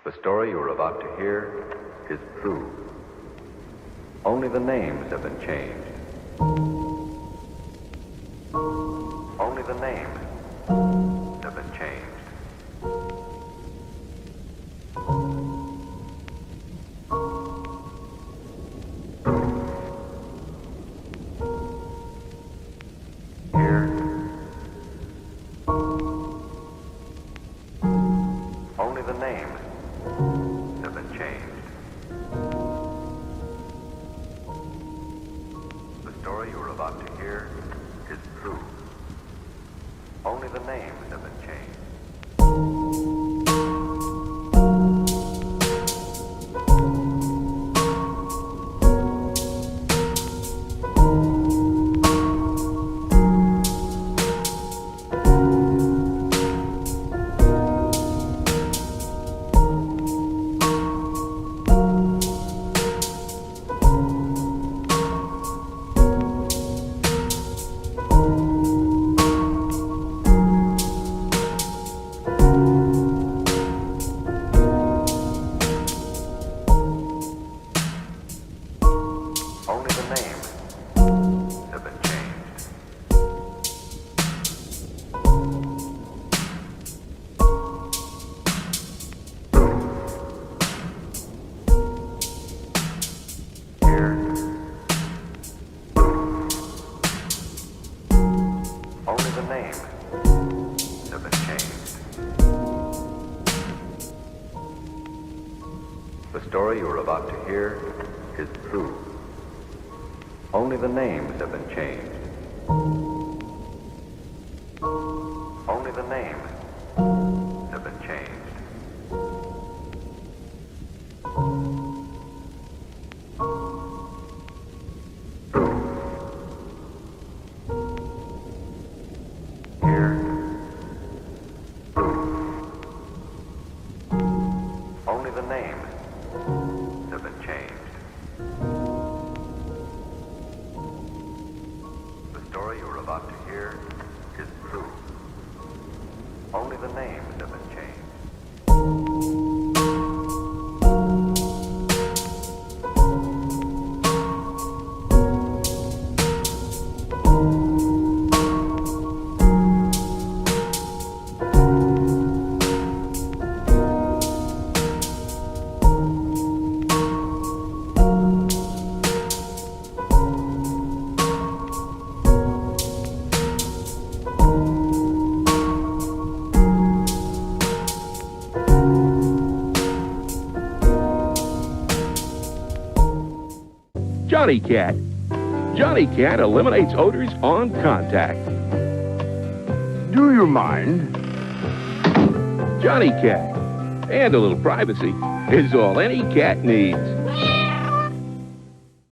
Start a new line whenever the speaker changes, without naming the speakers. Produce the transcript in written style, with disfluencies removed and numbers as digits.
The story you are about to hear is true. Only the names have been changed. Only the names have been changed. Here, only the names have been changed. The story you are about to hear is true. Only the names have been changed. Only the names have been changed. Here, only the names have been changed. The story you are about to hear is true. Only the names have been changed. Only the names have been changed. Here, only the names have been changed. The story you are about to hear is true. Only the names have been changed.
Johnny Cat. Johnny Cat eliminates odors on contact.
Do you mind?
Johnny Cat. And a little privacy is all any cat needs.